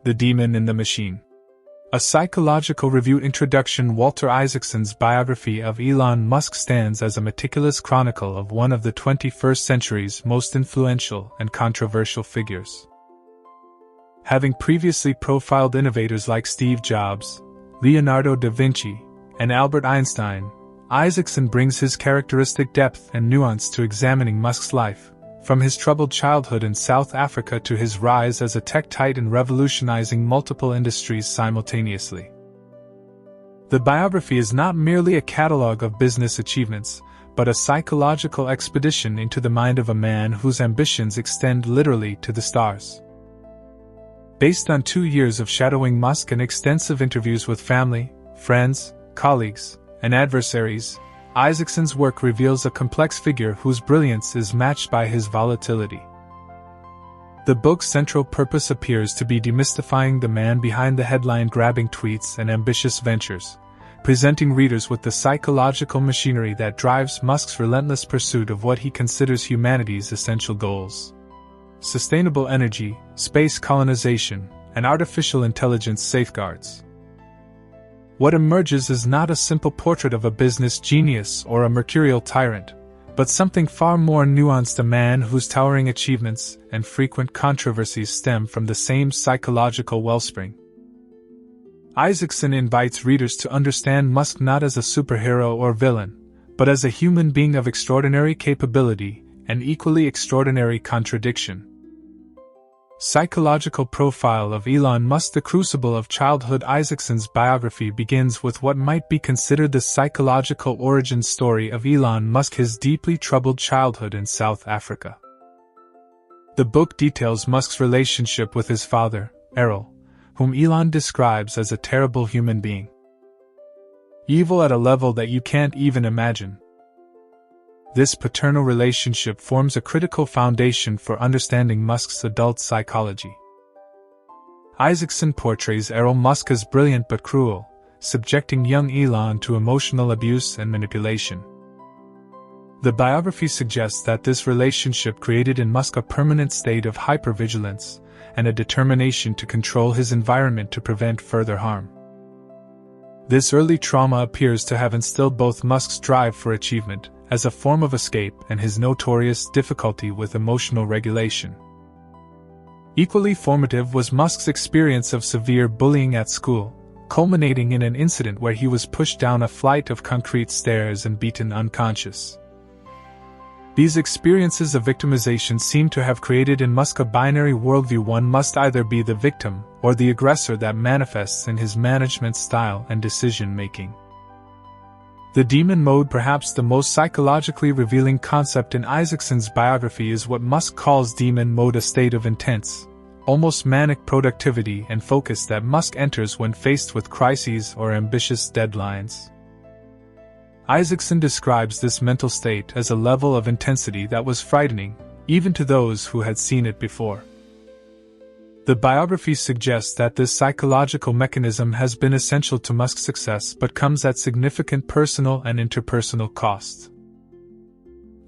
The Demon in the Machine. A psychological review introduction. Walter Isaacson's biography of Elon Musk stands as a meticulous chronicle of one of the 21st century's most influential and controversial figures. Having previously profiled innovators like Steve Jobs, Leonardo da Vinci, and Albert Einstein, Isaacson brings his characteristic depth and nuance to examining Musk's life, from his troubled childhood in South Africa to his rise as a tech titan revolutionizing multiple industries simultaneously. The biography is not merely a catalogue of business achievements, but a psychological expedition into the mind of a man whose ambitions extend literally to the stars. Based on 2 years of shadowing Musk and extensive interviews with family, friends, colleagues, and adversaries, Isaacson's work reveals a complex figure whose brilliance is matched by his volatility. The book's central purpose appears to be demystifying the man behind the headline-grabbing tweets and ambitious ventures, presenting readers with the psychological machinery that drives Musk's relentless pursuit of what he considers humanity's essential goals: sustainable energy, space colonization, and artificial intelligence safeguards. What emerges is not a simple portrait of a business genius or a mercurial tyrant, but something far more nuanced, a man whose towering achievements and frequent controversies stem from the same psychological wellspring. Isaacson invites readers to understand Musk not as a superhero or villain, but as a human being of extraordinary capability and equally extraordinary contradiction. Psychological profile of Elon Musk. The crucible of childhood. Isaacson's biography begins with what might be considered the psychological origin story of Elon Musk, his deeply troubled childhood in South Africa. The book details Musk's relationship with his father, Errol, whom Elon describes as a terrible human being. Evil at a level that you can't even imagine. This paternal relationship forms a critical foundation for understanding Musk's adult psychology. Isaacson portrays Elon Musk as brilliant but cruel, subjecting young Elon to emotional abuse and manipulation. The biography suggests that this relationship created in Musk a permanent state of hypervigilance and a determination to control his environment to prevent further harm. This early trauma appears to have instilled both Musk's drive for achievement as a form of escape and his notorious difficulty with emotional regulation. Equally formative was Musk's experience of severe bullying at school, culminating in an incident where he was pushed down a flight of concrete stairs and beaten unconscious. These experiences of victimization seem to have created in Musk a binary worldview: one must either be the victim or the aggressor, that manifests in his management style and decision-making. The demon mode, perhaps the most psychologically revealing concept in Isaacson's biography, is what Musk calls demon mode, a state of intense, almost manic productivity and focus that Musk enters when faced with crises or ambitious deadlines. Isaacson describes this mental state as a level of intensity that was frightening, even to those who had seen it before. The biography suggests that this psychological mechanism has been essential to Musk's success but comes at significant personal and interpersonal cost.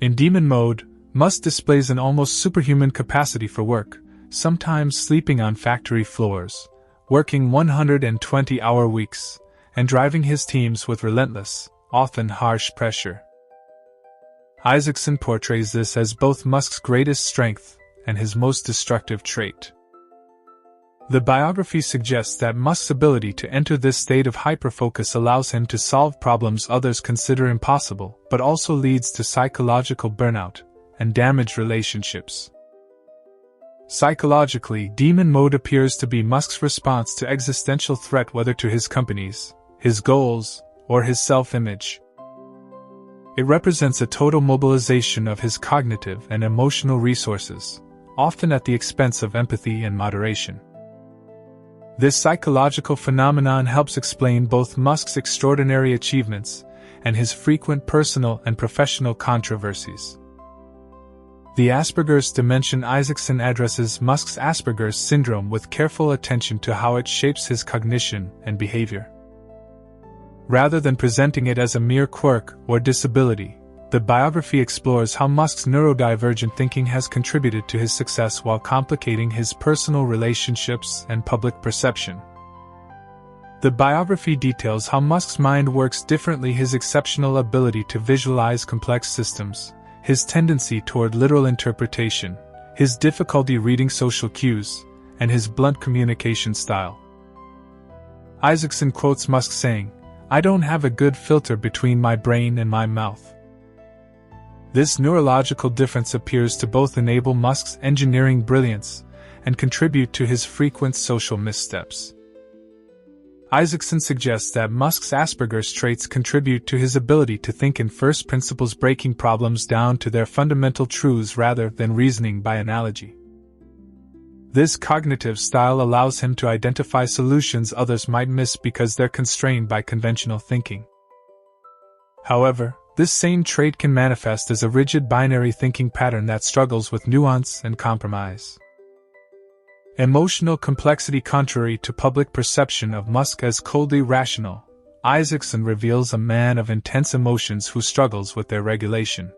In demon mode, Musk displays an almost superhuman capacity for work, sometimes sleeping on factory floors, working 120-hour weeks, and driving his teams with relentless, often harsh pressure. Isaacson portrays this as both Musk's greatest strength and his most destructive trait. The biography suggests that Musk's ability to enter this state of hyperfocus allows him to solve problems others consider impossible, but also leads to psychological burnout and damaged relationships. Psychologically, demon mode appears to be Musk's response to existential threat, whether to his companies, his goals, or his self-image. It represents a total mobilization of his cognitive and emotional resources, often at the expense of empathy and moderation. This psychological phenomenon helps explain both Musk's extraordinary achievements and his frequent personal and professional controversies. The Asperger's dimension. Isaacson addresses Musk's Asperger's syndrome with careful attention to how it shapes his cognition and behavior. Rather than presenting it as a mere quirk or disability, The biography explores how Musk's neurodivergent thinking has contributed to his success while complicating his personal relationships and public perception. The biography details how Musk's mind works differently, his exceptional ability to visualize complex systems, his tendency toward literal interpretation, his difficulty reading social cues, and his blunt communication style. Isaacson quotes Musk saying, "I don't have a good filter between my brain and my mouth." This neurological difference appears to both enable Musk's engineering brilliance and contribute to his frequent social missteps. Isaacson suggests that Musk's Asperger's traits contribute to his ability to think in first principles, breaking problems down to their fundamental truths rather than reasoning by analogy. This cognitive style allows him to identify solutions others might miss because they're constrained by conventional thinking. However, this same trait can manifest as a rigid binary thinking pattern that struggles with nuance and compromise. Emotional complexity. Contrary to public perception of Musk as coldly rational, Isaacson reveals a man of intense emotions who struggles with their regulation.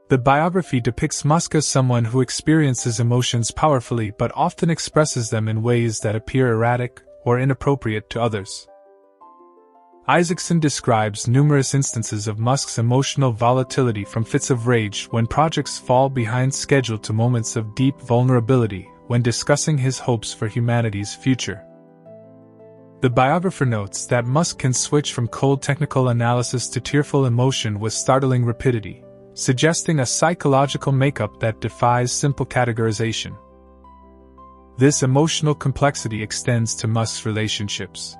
The biography depicts Musk as someone who experiences emotions powerfully but often expresses them in ways that appear erratic or inappropriate to others. Isaacson describes numerous instances of Musk's emotional volatility, from fits of rage when projects fall behind schedule to moments of deep vulnerability when discussing his hopes for humanity's future. The biographer notes that Musk can switch from cold technical analysis to tearful emotion with startling rapidity, suggesting a psychological makeup that defies simple categorization. This emotional complexity extends to Musk's relationships.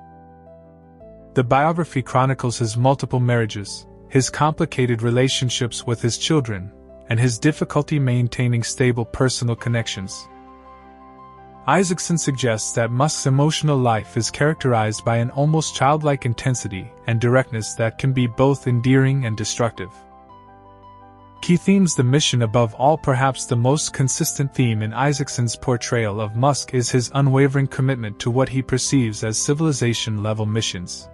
The biography chronicles his multiple marriages, his complicated relationships with his children, and his difficulty maintaining stable personal connections. Isaacson suggests that Musk's emotional life is characterized by an almost childlike intensity and directness that can be both endearing and destructive. Key themes. The mission above all. Perhaps the most consistent theme in Isaacson's portrayal of Musk is his unwavering commitment to what he perceives as civilization-level missions.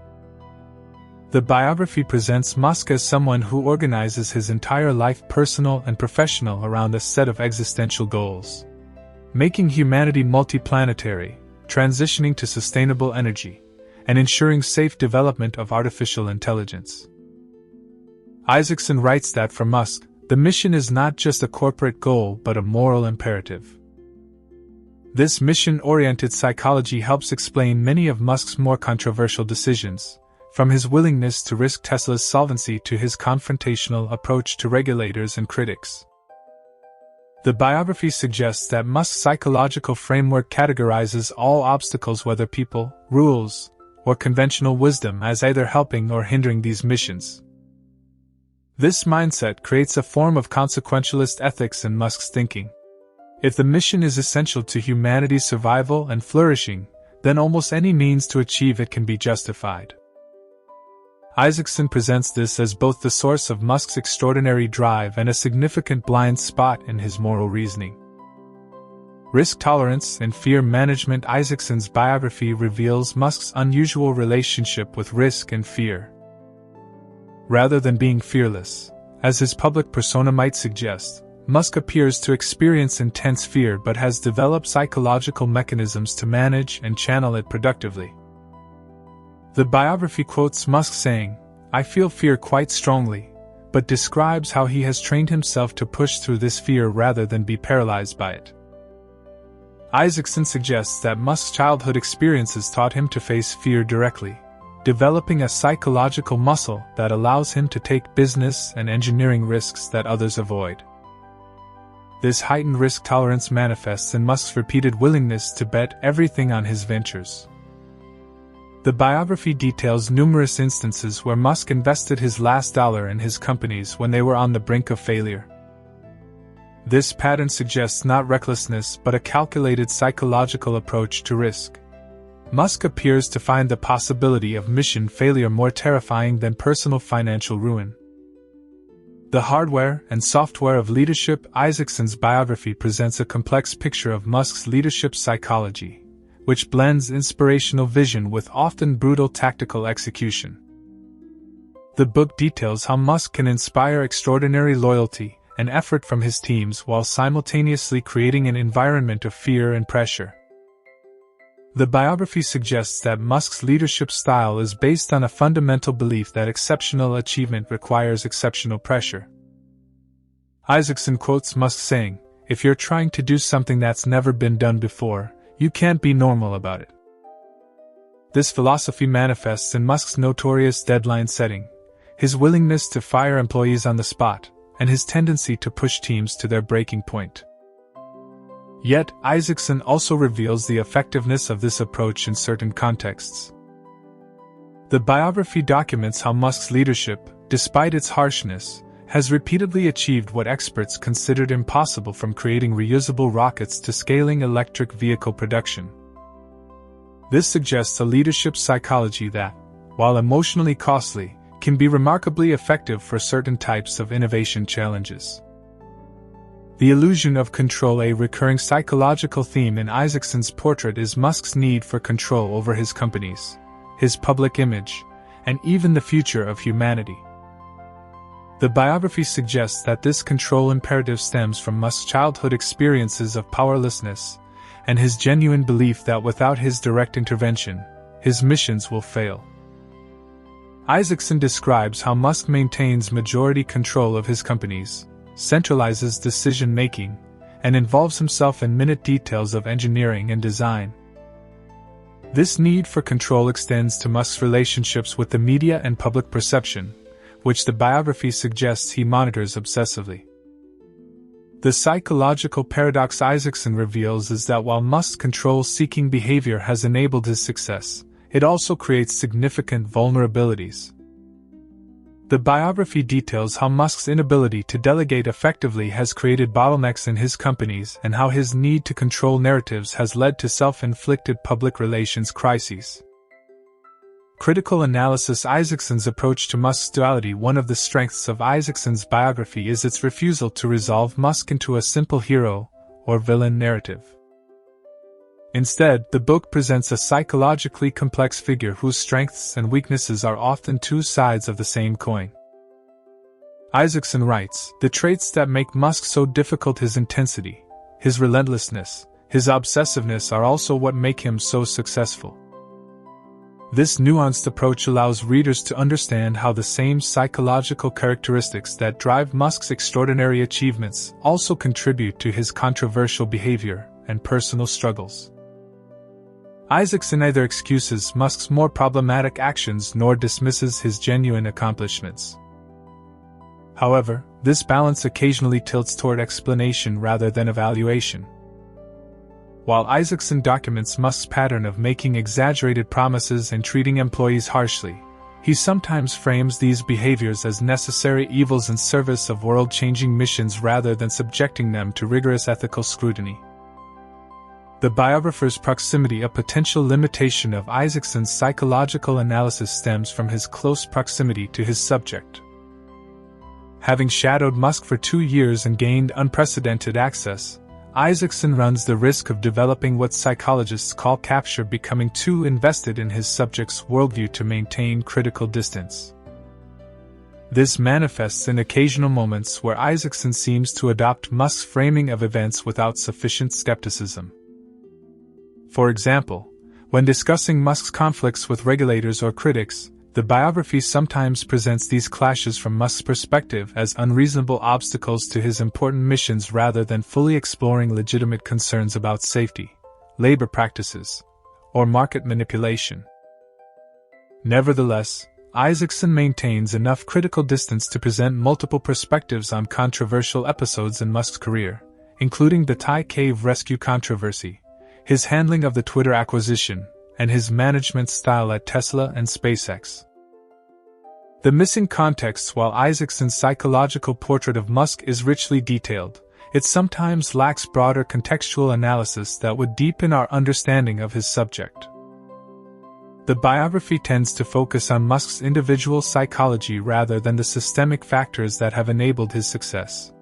The biography presents Musk as someone who organizes his entire life, personal and professional, around a set of existential goals. Making humanity multiplanetary, transitioning to sustainable energy, and ensuring safe development of artificial intelligence. Isaacson writes that for Musk, the mission is not just a corporate goal but a moral imperative. This mission-oriented psychology helps explain many of Musk's more controversial decisions, from his willingness to risk Tesla's solvency to his confrontational approach to regulators and critics. The biography suggests that Musk's psychological framework categorizes all obstacles, whether people, rules, or conventional wisdom, as either helping or hindering these missions. This mindset creates a form of consequentialist ethics in Musk's thinking. If the mission is essential to humanity's survival and flourishing, then almost any means to achieve it can be justified. Isaacson presents this as both the source of Musk's extraordinary drive and a significant blind spot in his moral reasoning. Risk tolerance and fear management. Isaacson's biography reveals Musk's unusual relationship with risk and fear. Rather than being fearless, as his public persona might suggest, Musk appears to experience intense fear but has developed psychological mechanisms to manage and channel it productively. The biography quotes Musk saying, "I feel fear quite strongly," but describes how he has trained himself to push through this fear rather than be paralyzed by it. Isaacson suggests that Musk's childhood experiences taught him to face fear directly, developing a psychological muscle that allows him to take business and engineering risks that others avoid. This heightened risk tolerance manifests in Musk's repeated willingness to bet everything on his ventures. The biography details numerous instances where Musk invested his last dollar in his companies when they were on the brink of failure. This pattern suggests not recklessness but a calculated psychological approach to risk. Musk appears to find the possibility of mission failure more terrifying than personal financial ruin. The hardware and software of leadership. Isaacson's biography presents a complex picture of Musk's leadership psychology, which blends inspirational vision with often brutal tactical execution. The book details how Musk can inspire extraordinary loyalty and effort from his teams while simultaneously creating an environment of fear and pressure. The biography suggests that Musk's leadership style is based on a fundamental belief that exceptional achievement requires exceptional pressure. Isaacson quotes Musk saying, "If you're trying to do something that's never been done before, you can't be normal about it." This philosophy manifests in Musk's notorious deadline setting, his willingness to fire employees on the spot, and his tendency to push teams to their breaking point. Yet, Isaacson also reveals the effectiveness of this approach in certain contexts. The biography documents how Musk's leadership, despite its harshness, has repeatedly achieved what experts considered impossible, from creating reusable rockets to scaling electric vehicle production. This suggests a leadership psychology that, while emotionally costly, can be remarkably effective for certain types of innovation challenges. The illusion of control, a recurring psychological theme in Isaacson's portrait, is Musk's need for control over his companies, his public image, and even the future of humanity. The biography suggests that this control imperative stems from Musk's childhood experiences of powerlessness, and his genuine belief that without his direct intervention, his missions will fail. Isaacson describes how Musk maintains majority control of his companies, centralizes decision-making, and involves himself in minute details of engineering and design. This need for control extends to Musk's relationships with the media and public perception, which the biography suggests he monitors obsessively. The psychological paradox Isaacson reveals is that while Musk's control-seeking behavior has enabled his success, it also creates significant vulnerabilities. The biography details how Musk's inability to delegate effectively has created bottlenecks in his companies and how his need to control narratives has led to self-inflicted public relations crises. Critical analysis Isaacson's approach to Musk's duality. One of the strengths of Isaacson's biography is its refusal to resolve Musk into a simple hero or villain narrative. Instead, the book presents a psychologically complex figure whose strengths and weaknesses are often two sides of the same coin. Isaacson writes, "The traits that make Musk so difficult, his intensity, his relentlessness, his obsessiveness, are also what make him so successful." This nuanced approach allows readers to understand how the same psychological characteristics that drive Musk's extraordinary achievements also contribute to his controversial behavior and personal struggles. Isaacson neither excuses Musk's more problematic actions nor dismisses his genuine accomplishments. However, this balance occasionally tilts toward explanation rather than evaluation. While Isaacson documents Musk's pattern of making exaggerated promises and treating employees harshly, he sometimes frames these behaviors as necessary evils in service of world-changing missions rather than subjecting them to rigorous ethical scrutiny. The biographer's proximity, a potential limitation of Isaacson's psychological analysis, stems from his close proximity to his subject. Having shadowed Musk for 2 years and gained unprecedented access, Isaacson runs the risk of developing what psychologists call capture, becoming too invested in his subject's worldview to maintain critical distance. This manifests in occasional moments where Isaacson seems to adopt Musk's framing of events without sufficient skepticism. For example, when discussing Musk's conflicts with regulators or critics, the biography sometimes presents these clashes from Musk's perspective as unreasonable obstacles to his important missions rather than fully exploring legitimate concerns about safety, labor practices, or market manipulation. Nevertheless, Isaacson maintains enough critical distance to present multiple perspectives on controversial episodes in Musk's career, including the Thai cave rescue controversy, his handling of the Twitter acquisition, and his management style at Tesla and SpaceX. The missing context. While Isaacson's psychological portrait of Musk is richly detailed, it sometimes lacks broader contextual analysis that would deepen our understanding of his subject. The biography tends to focus on Musk's individual psychology rather than the systemic factors that have enabled his success.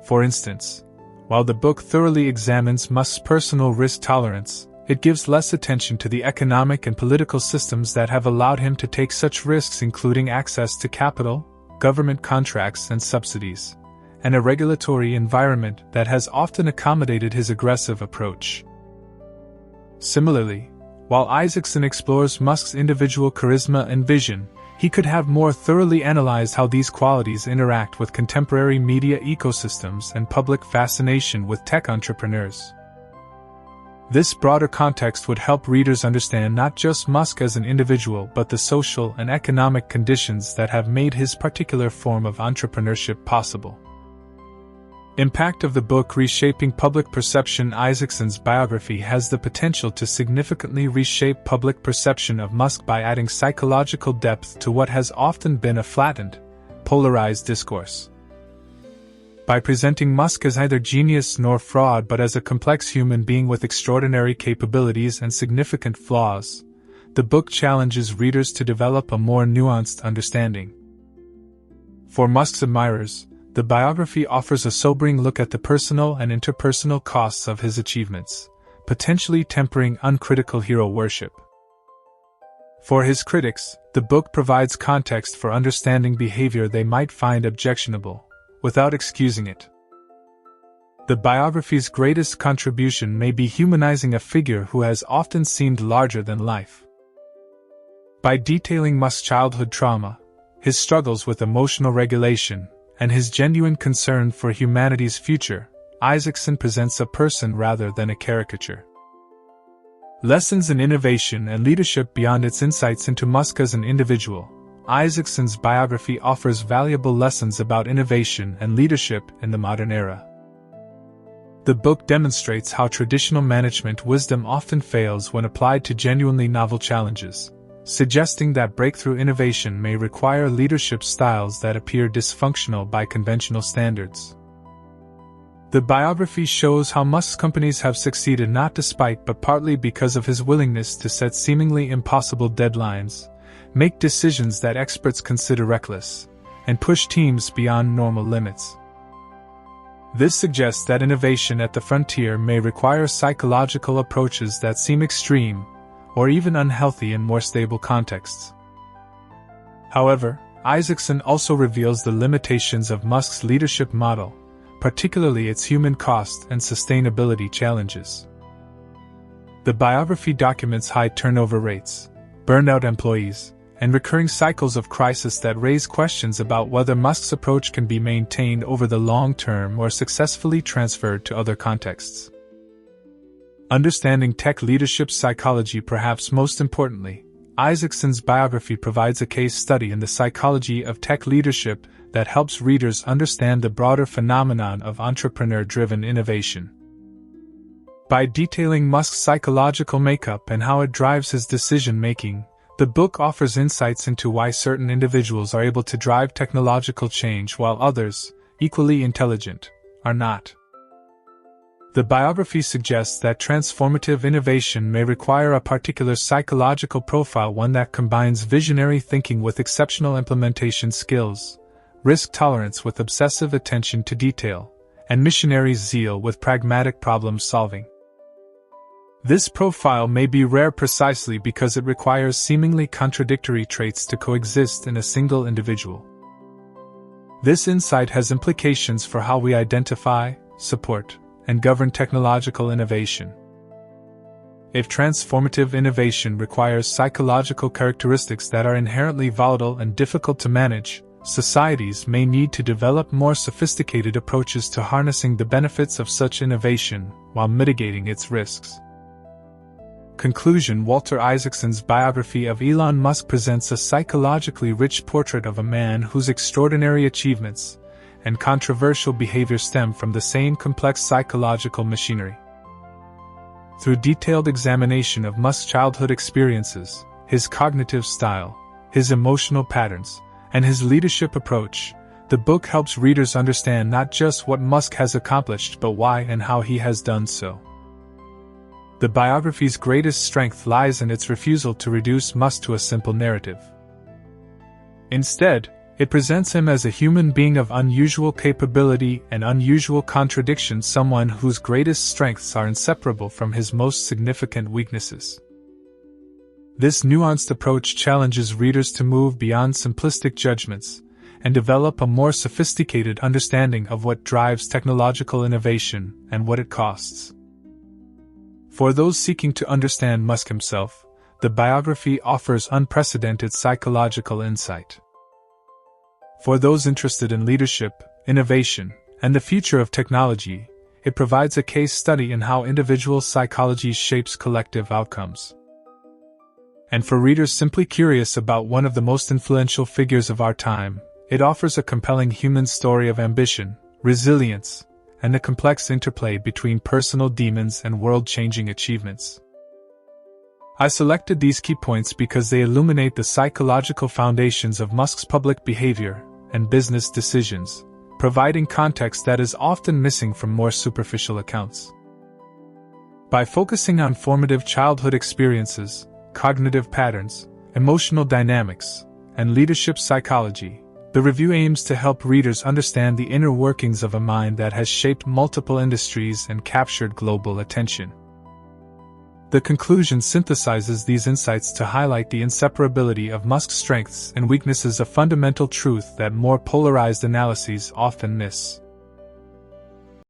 For instance, while the book thoroughly examines Musk's personal risk tolerance, It gives less attention to the economic and political systems that have allowed him to take such risks, including access to capital, government contracts and subsidies, and a regulatory environment that has often accommodated his aggressive approach. Similarly, while Isaacson explores Musk's individual charisma and vision, he could have more thoroughly analyzed how these qualities interact with contemporary media ecosystems and public fascination with tech entrepreneurs. This broader context would help readers understand not just Musk as an individual but the social and economic conditions that have made his particular form of entrepreneurship possible. Impact of the book Reshaping Public Perception. Isaacson's biography has the potential to significantly reshape public perception of Musk by adding psychological depth to what has often been a flattened, polarized discourse. By presenting Musk as neither genius nor fraud but as a complex human being with extraordinary capabilities and significant flaws, the book challenges readers to develop a more nuanced understanding. For Musk's admirers, the biography offers a sobering look at the personal and interpersonal costs of his achievements, potentially tempering uncritical hero worship. For his critics, the book provides context for understanding behavior they might find objectionable, without excusing it. The biography's greatest contribution may be humanizing a figure who has often seemed larger than life. By detailing Musk's childhood trauma, his struggles with emotional regulation, and his genuine concern for humanity's future, Isaacson presents a person rather than a caricature. Lessons in innovation and leadership. Beyond its insights into Musk as an individual, Isaacson's biography offers valuable lessons about innovation and leadership in the modern era. The book demonstrates how traditional management wisdom often fails when applied to genuinely novel challenges, suggesting that breakthrough innovation may require leadership styles that appear dysfunctional by conventional standards. The biography shows how Musk's companies have succeeded not despite but partly because of his willingness to set seemingly impossible deadlines, make decisions that experts consider reckless, and push teams beyond normal limits. This suggests that innovation at the frontier may require psychological approaches that seem extreme, or even unhealthy in more stable contexts. However, Isaacson also reveals the limitations of Musk's leadership model, particularly its human cost and sustainability challenges. The biography documents high turnover rates, burned-out employees, and recurring cycles of crisis that raise questions about whether Musk's approach can be maintained over the long term or successfully transferred to other contexts. Understanding tech leadership psychology. Perhaps most importantly, Isaacson's biography provides a case study in the psychology of tech leadership that helps readers understand the broader phenomenon of entrepreneur-driven innovation. By detailing Musk's psychological makeup and how it drives his decision-making, the book offers insights into why certain individuals are able to drive technological change while others, equally intelligent, are not. The biography suggests that transformative innovation may require a particular psychological profile, one that combines visionary thinking with exceptional implementation skills, risk tolerance with obsessive attention to detail, and missionary zeal with pragmatic problem solving. This profile may be rare precisely because it requires seemingly contradictory traits to coexist in a single individual. This insight has implications for how we identify, support, and govern technological innovation. If transformative innovation requires psychological characteristics that are inherently volatile and difficult to manage, societies may need to develop more sophisticated approaches to harnessing the benefits of such innovation while mitigating its risks. Conclusion. Walter Isaacson's biography of Elon Musk presents a psychologically rich portrait of a man whose extraordinary achievements and controversial behavior stem from the same complex psychological machinery. Through detailed examination of Musk's childhood experiences, his cognitive style, his emotional patterns, and his leadership approach, the book helps readers understand not just what Musk has accomplished but why and how he has done so. The biography's greatest strength lies in its refusal to reduce Musk to a simple narrative. Instead, It presents him as a human being of unusual capability and unusual contradiction, someone whose greatest strengths are inseparable from his most significant weaknesses. This nuanced approach challenges readers to move beyond simplistic judgments and develop a more sophisticated understanding of what drives technological innovation and what it costs. For those seeking to understand Musk himself, the biography offers unprecedented psychological insight. For those interested in leadership, innovation, and the future of technology, it provides a case study in how individual psychology shapes collective outcomes. And for readers simply curious about one of the most influential figures of our time, it offers a compelling human story of ambition, resilience, and the complex interplay between personal demons and world-changing achievements. I selected these key points because they illuminate the psychological foundations of Musk's public behavior and business decisions, providing context that is often missing from more superficial accounts. By focusing on formative childhood experiences, cognitive patterns, emotional dynamics, and leadership psychology, the review aims to help readers understand the inner workings of a mind that has shaped multiple industries and captured global attention. The conclusion synthesizes these insights to highlight the inseparability of Musk's strengths and weaknesses, a fundamental truth that more polarized analyses often miss.